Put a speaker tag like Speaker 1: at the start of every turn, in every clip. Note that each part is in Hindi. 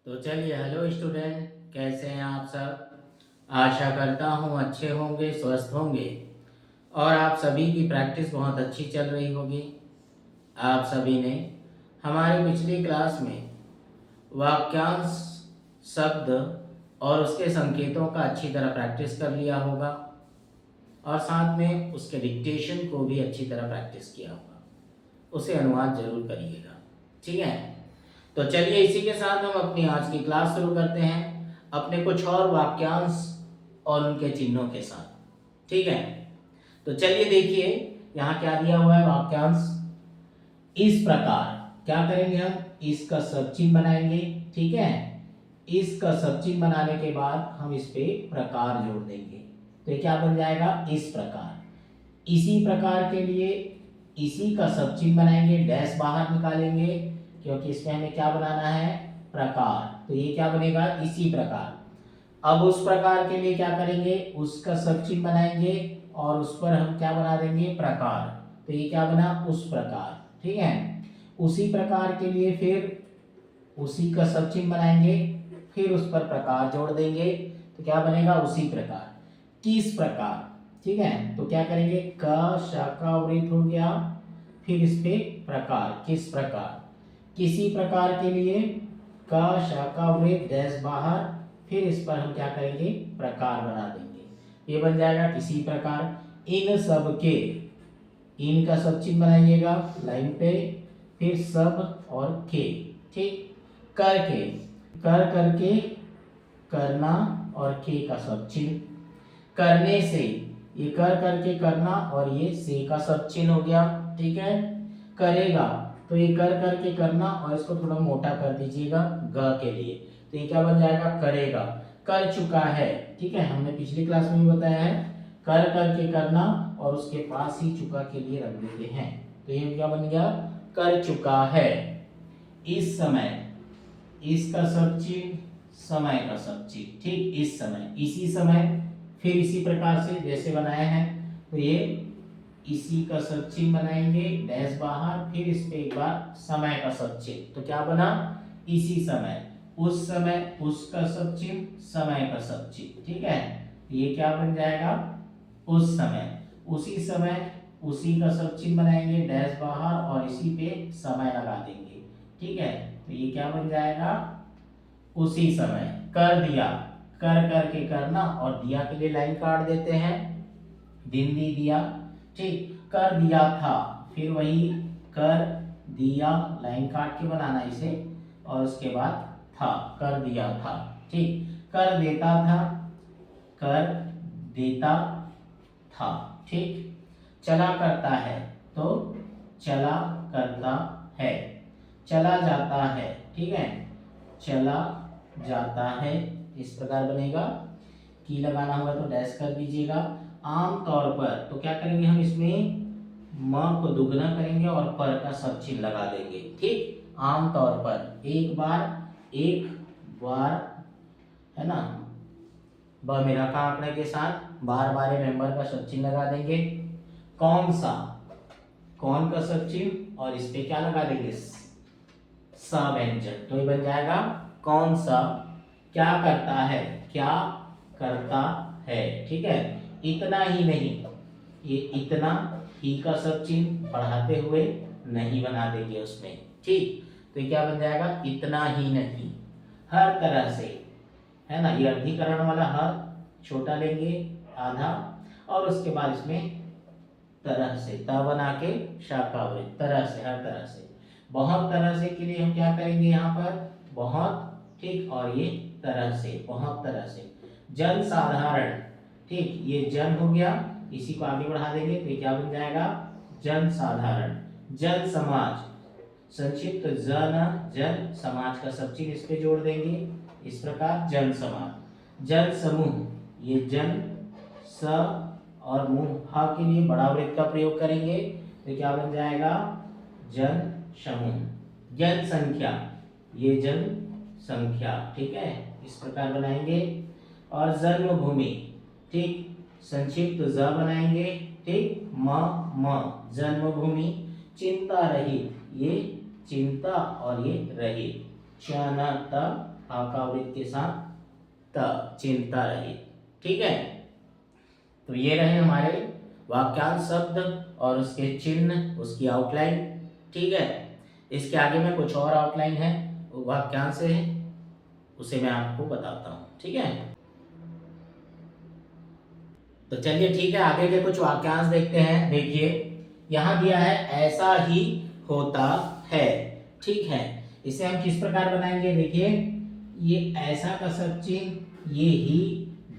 Speaker 1: तो चलिए, हेलो स्टूडेंट, कैसे हैं आप सब। आशा करता हूँ अच्छे होंगे, स्वस्थ होंगे और आप सभी की प्रैक्टिस बहुत अच्छी चल रही होगी। आप सभी ने हमारी पिछली क्लास में वाक्यांश, शब्द और उसके संकेतों का अच्छी तरह प्रैक्टिस कर लिया होगा और साथ में उसके डिक्टेशन को भी अच्छी तरह प्रैक्टिस किया होगा। उसे अनुवाद जरूर करिएगा, ठीक है। तो चलिए, इसी के साथ हम अपनी आज की क्लास शुरू करते हैं अपने कुछ और वाक्यांश और उनके चिन्हों के साथ, ठीक है। तो चलिए देखिए, यहाँ क्या दिया हुआ है वाक्यांश। इस प्रकार क्या करेंगे हम, इसका सब चिन्ह बनाएंगे, ठीक है। इसका सब चिन्ह बनाने के बाद हम इस पे प्रकार जोड़ देंगे, तो ये क्या बन जाएगा, इस प्रकार। इसी प्रकार के लिए इसी का सब चिन्ह बनाएंगे, डैश बाहर निकालेंगे क्योंकि इसमें हमें क्या बनाना है, प्रकार। तो ये क्या बनेगा, इसी प्रकार। अब उस प्रकार के लिए क्या करेंगे, उसका सब चिन्ह बनाएंगे और उस पर हम क्या बना देंगे, प्रकार। तो ये क्या बना, उस प्रकार, ठीक है। उसी प्रकार के लिए फिर उसी का सब चिन्ह बनाएंगे, फिर उस पर प्रकार जोड़ देंगे, तो क्या बनेगा, उसी प्रकार। किस प्रकार, ठीक है। तो क्या करेंगे, क शाखा वृत्त हो गया, फिर इस पे प्रकार, किस प्रकार। किसी प्रकार के लिए क शाखा वृत्त डैश बाहर, फिर इस पर हम क्या करेंगे, प्रकार बना देंगे, ये बन जाएगा किसी प्रकार। इन सब के, इन का सब चिन्ह बनाइएगा लाइन पे, फिर सब और के, ठीक। करके, कर करके, करना और के का सब चिन्ह। करने से, ये कर करके करना और ये से का सब चिन्ह हो गया, ठीक है। करेगा, तो ये कर करके करना और इसको थोड़ा मोटा कर दीजिएगा ग के लिए, तो ये क्या बन जाएगा, करेगा। कर चुका है, ठीक है, हमने पिछली क्लास में भी बताया है, कर करके करना और उसके पास ही चुका के लिए रख देते हैं, तो ये क्या बन गया, कर चुका है। इस समय, इसका सब चिन्ह, समय का सब चिन्ह, ठीक। इस समय, इसी समय, फिर इसी प्रकार से जैसे बनाया है, तो ये इसी का सब चिन्ह बनाएंगे, डैश बाहर, फिर इस पे एक बार समय का सब चिन्ह, तो क्या बना, इसी समय। उस समय, उसका सब चिन्ह, समय का सब चिन्ह, ठीक है। ये क्या बन जाएगा, उस समय। उसी समय, उसी का सब चिन्ह बनाएंगे, डैश बाहर और इसी पे समय लगा देंगे, ठीक है। तो ये क्या बन जाएगा, उसी समय। कर दिया, कर करके करना और दिया के लिए लाइन काट देते हैं, दिन दी दिया, ठीक। कर दिया था, फिर वही कर दिया, लाइन काट के बनाना इसे और उसके बाद था, कर दिया था, ठीक। कर देता था, कर देता था, ठीक। चला करता है, तो चला करता है। चला जाता है, ठीक है, चला जाता है, इस प्रकार बनेगा। की लगाना होगा तो डैश कर दीजिएगा। आम तौर पर, तो क्या करेंगे हम इसमें म को दुगना करेंगे और पर का सब चिन्ह लगा देंगे, ठीक। आम तौर पर, एक बार है ना, ब में रखा आंकड़े के साथ, बार बार मेंबर का सब चिन्ह लगा देंगे। कौन सा, कौन का सब चिन्ह और इस पे क्या लगा देंगे, स व्यंजन, तो ये बन जाएगा कौन सा। क्या करता है, क्या करता है, ठीक है। इतना ही नहीं, ये इतना ही का सब चिन्ह बढ़ाते हुए नहीं बना देंगे उसमें, ठीक। तो ये क्या बन जाएगा, इतना ही नहीं। हर तरह से, है ना, ये अर्धीकरण वाला हर छोटा लेंगे, आधा, और उसके बाद इसमें तरह से, त बना के शाखा वृत्त, तरह से, हर तरह से। बहुत तरह से के लिए हम क्या करेंगे यहाँ पर, बहुत, ठीक, और ये तरह से, बहुत तरह से। जन साधारण, ठीक, ये जन हो गया, इसी को आगे बढ़ा देंगे तो ये क्या बन जाएगा, जन साधारण। जन समाज, संक्षिप्त जन, जन समाज का सब चीज इस पे जोड़ देंगे, इस प्रकार जन समाज। जन समूह, ये जन, स और मुंह, हा के लिए बड़ा वृत्त का प्रयोग करेंगे, तो क्या बन जाएगा, जन समूह। जनसंख्या, ये जन संख्या, ठीक है, इस प्रकार बनाएंगे। और जन्मभूमि, ठीक, संक्षिप्त ज बनाएंगे, ठीक, म, जन्मभूमि। चिंता रहित, ये चिंता और ये रहित, चनत, हा का वृत्त के साथ त, चिंता रहित। ठीक है, तो ये रहे हमारे वाक्यांश शब्द और उसके चिन्ह, उसकी आउटलाइन। ठीक है, इसके आगे में कुछ और आउटलाइन है, वो वाक्यांश से है, उसे मैं आपको बताता हूँ। ठीक है, तो चलिए ठीक है, आगे के कुछ वाक्यांश देखते हैं। देखिए यहाँ दिया है ऐसा ही होता है। ठीक है, इसे हम किस प्रकार बनाएंगे? देखिए ये ऐसा का सब चिन्ह, ये ही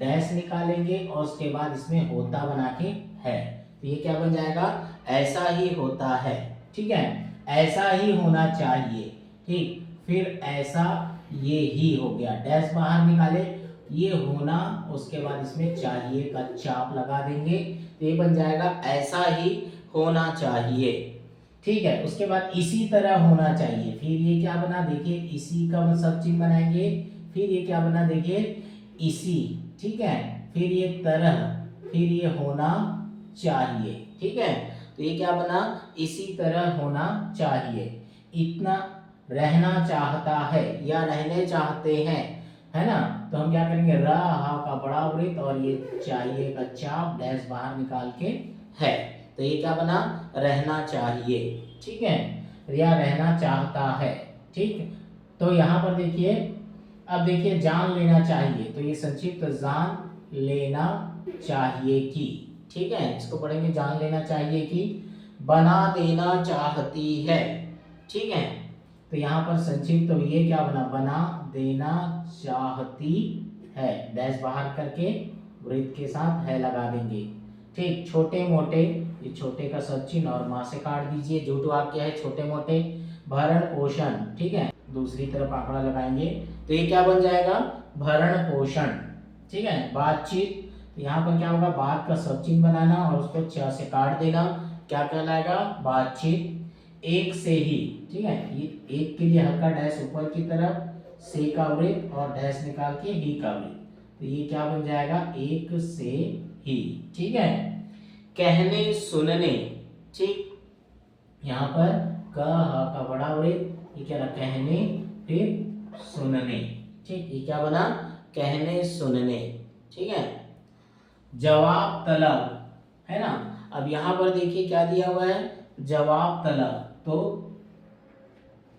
Speaker 1: डैश निकालेंगे और उसके बाद इसमें होता बना के है, तो ये क्या बन जाएगा? ऐसा ही होता है। ठीक है, ऐसा ही होना चाहिए। ठीक, फिर ऐसा, ये ही हो गया, डैश बाहर निकाले, ये होना, उसके बाद इसमें चाहिए का चाप लगा देंगे, तो ये बन जाएगा ऐसा ही होना चाहिए। ठीक है, उसके बाद इसी तरह होना चाहिए, फिर ये क्या बना? देखिए इसी का सब चिन्ह बनाएंगे, फिर ये क्या बना? देखिए इसी। ठीक है, फिर ये तरह, फिर ये होना चाहिए। ठीक है, तो ये क्या बना? इसी तरह होना चाहिए। इतना रहना चाहता है या रहने चाहते हैं, है ना, तो हम क्या करेंगे? र हा का बड़ा वृत्त और ये चाहिए का चाप, डैश बाहर निकाल के है, तो ये क्या बना? रहना चाहिए। ठीक है, या रहना चाहता है। ठीक, तो यहाँ पर देखिए, अब देखिए जान लेना चाहिए, तो ये संक्षिप्त जान लेना चाहिए कि। ठीक है, इसको पढ़ेंगे जान लेना चाहिए कि। बना देना चाहती है। ठीक है, तो यहाँ पर संक्षिप्त, तो ये क्या बना? बना देना चाहती है, डैश बाहर करके वृत्त के साथ है लगा देंगे। ठीक, छोटे मोटे, ये छोटे का सब चिन्ह और माँ से काट दीजिए, झूठ वाक्य है छोटे मोटे। भरण पोषण, ठीक है, दूसरी तरफ आंकड़ा लगाएंगे, तो ये क्या बन जाएगा? भरण पोषण। ठीक है, बातचीत, तो यहाँ पर क्या होगा? बात का सब चिन्ह बनाना और उसको छ से काट देना, क्या कहलाएगा? बातचीत। एक से ही, ठीक है, ये एक के लिए हल्का डैश ऊपर की तरफ, से का वृत्त और डैश निकाल के ही का वृत्त, तो ये क्या बन जाएगा? एक से ही। ठीक है, कहने सुनने। ठीक, यहाँ पर क ह का बड़ा वृत्त, ये क्या रहा? कहने, फिर सुनने। ठीक, ये क्या बना? कहने सुनने। ठीक है, जवाब तलब, है ना। अब यहाँ पर देखिए क्या दिया हुआ है? जवाब तलब, तो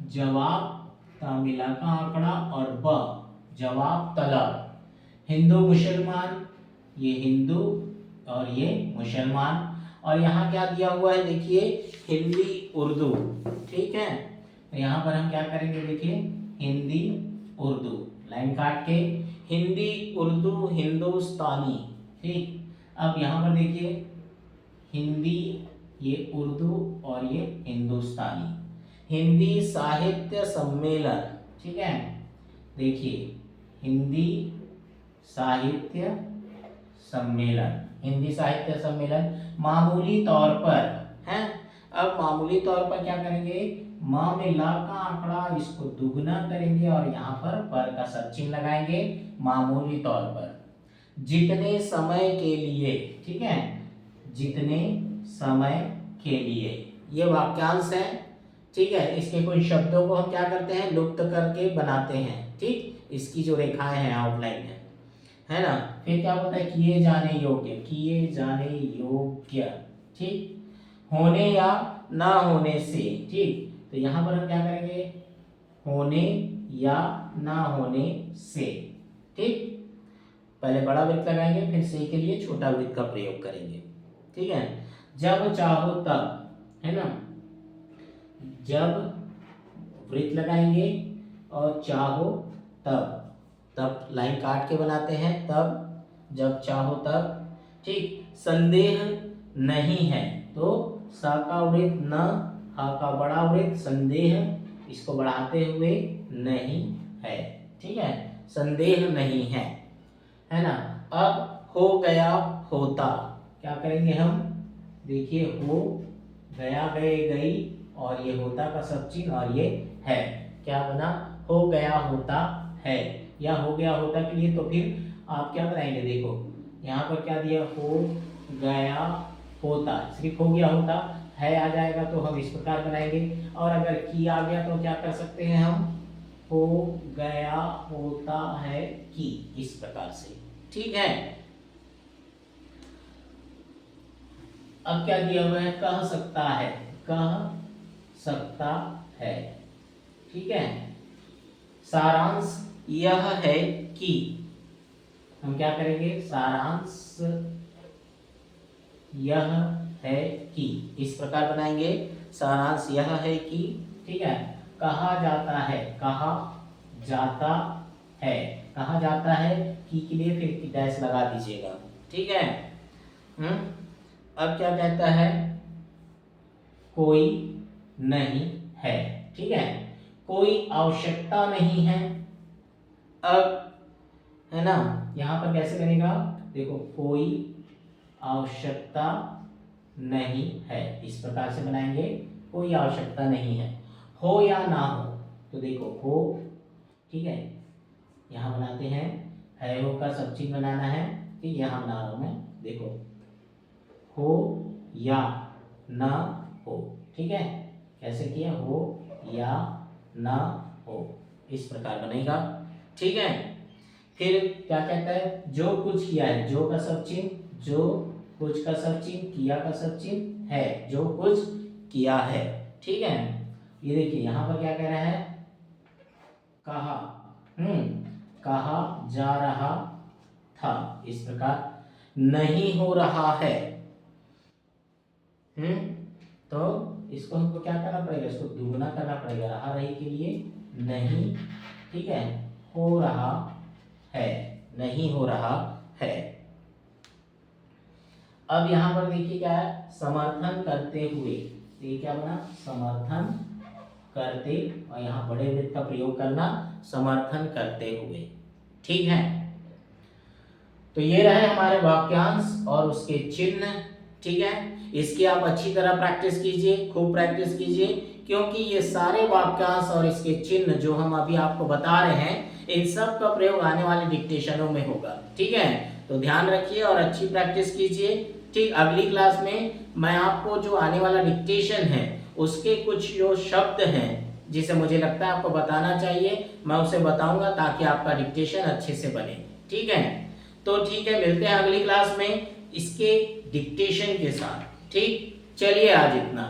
Speaker 1: जवाब तामिला का आंकड़ा और ब, जवाब तलब। हिंदू मुसलमान, ये हिंदू और ये मुसलमान, और यहाँ क्या दिया हुआ है? देखिए हिंदी उर्दू। ठीक है, तो यहाँ पर हम क्या करेंगे? देखिए हिंदी उर्दू, लाइन काट के, हिंदी उर्दू हिंदुस्तानी। ठीक, अब यहाँ पर देखिए हिंदी, ये उर्दू और ये हिंदुस्तानी। हिंदी साहित्य सम्मेलन। ठीक है, देखिए हिंदी साहित्य सम्मेलन, हिंदी साहित्य सम्मेलन। मामूली तौर पर है, अब मामूली तौर पर क्या करेंगे? माँ में ला का आंकड़ा, इसको दुगना करेंगे और यहाँ पर का सब चिन्ह लगाएंगे, मामूली तौर पर। जितने समय के लिए, ठीक है, जितने समय के लिए, ये वाक्यांश है। ठीक है, इसके कुछ शब्दों को हम क्या करते हैं? लुप्त करके बनाते हैं। ठीक, इसकी जो रेखाएं हैं, आउटलाइन है ना। फिर क्या होता है? किए जाने योग्य, किए जाने योग्य। ठीक, होने या ना होने से। ठीक, तो यहाँ पर हम क्या करेंगे? होने या ना होने से। ठीक, पहले बड़ा वृत्त लगाएंगे, फिर से के लिए छोटा वृत्त का प्रयोग करेंगे। ठीक है, जब चाहो तब, है ना, जब वृत्त लगाएंगे और चाहो तब, तब लाइन काट के बनाते हैं, तब, जब चाहो तब। ठीक, संदेह नहीं है, तो सा का वृत्त न, हा का बड़ा वृत्त, संदेह, इसको बढ़ाते हुए नहीं है। ठीक है, संदेह नहीं है ना। अब हो गया होता, क्या करेंगे हम? देखिए हो गया, गए, गई, और ये होता का सब चिन्ह और ये है, क्या बना? हो गया होता है, या हो गया होता के लिए तो फिर आप क्या बनाएंगे? देखो यहाँ पर क्या दिया? हो गया होता, सिर्फ हो गया होता, है आ जाएगा तो हम इस प्रकार बनाएंगे। और अगर की आ गया तो क्या कर सकते हैं हम? हो गया, होता है कि, इस प्रकार से। ठीक है। अब क्या दिया हुआ है, कह सकता है, कह सकता है। ठीक है। सारांश यह है कि, हम क्या करेंगे, सारांश यह है कि, इस प्रकार बनाएंगे, सारांश यह है कि। ठीक है। कहा जाता है, कहा जाता है, कहा जाता है कि के लिए फिर डैश लगा दीजिएगा। ठीक है। अब क्या कहता है, कोई नहीं है। ठीक है। कोई आवश्यकता नहीं है। अब है ना, यहां पर कैसे बनेगा, देखो, कोई आवश्यकता नहीं है, इस प्रकार से बनाएंगे, कोई आवश्यकता नहीं है। हो या ना हो, तो देखो हो, ठीक है, यहां बनाते हैं, है हो का सब चीज बनाना है। ठीक, यहां बना रहा हूं मैं, देखो, हो या ना हो। ठीक है, कैसे किया, हो या ना हो, इस प्रकार बनेगा। ठीक है। फिर क्या कहता है, जो कुछ किया है, जो का सब चिन्ह, जो कुछ का सब चिन्ह, किया का सब चिन्ह है, जो कुछ किया है। ठीक है। ये देखिए यहां पर क्या कह रहा है, कहा, कहा जा रहा था, इस प्रकार। नहीं हो रहा है, तो इसको हमको क्या करना पड़ेगा, इसको दुगुना करना पड़ेगा, रहा रही के लिए नहीं। ठीक है। हो रहा है, नहीं हो रहा है। अब यहां पर देखिए क्या है, समर्थन करते हुए, तो ये क्या बना, समर्थन करते, और यहां बड़े वृत्त का प्रयोग करना, समर्थन करते हुए। ठीक है। तो ये रहे हमारे वाक्यांश और उसके चिन्ह। ठीक है। इसकी आप अच्छी तरह प्रैक्टिस कीजिए, खूब प्रैक्टिस कीजिए, क्योंकि ये सारे वाक्यांश और इसके चिन्ह जो हम अभी आपको बता रहे हैं, इन सब का प्रयोग आने वाले डिक्टेशनों में होगा। ठीक है। तो ध्यान रखिए और अच्छी प्रैक्टिस कीजिए। ठीक, अगली क्लास में मैं आपको जो आने वाला डिक्टेशन है उसके कुछ जो शब्द हैं जिसे मुझे लगता है आपको बताना चाहिए, मैं उसे बताऊंगा ताकि आपका डिक्टेशन अच्छे से बने। ठीक है। तो ठीक है, मिलते हैं अगली क्लास में इसके डिक्टेशन के साथ। ठीक, चलिए आज इतना।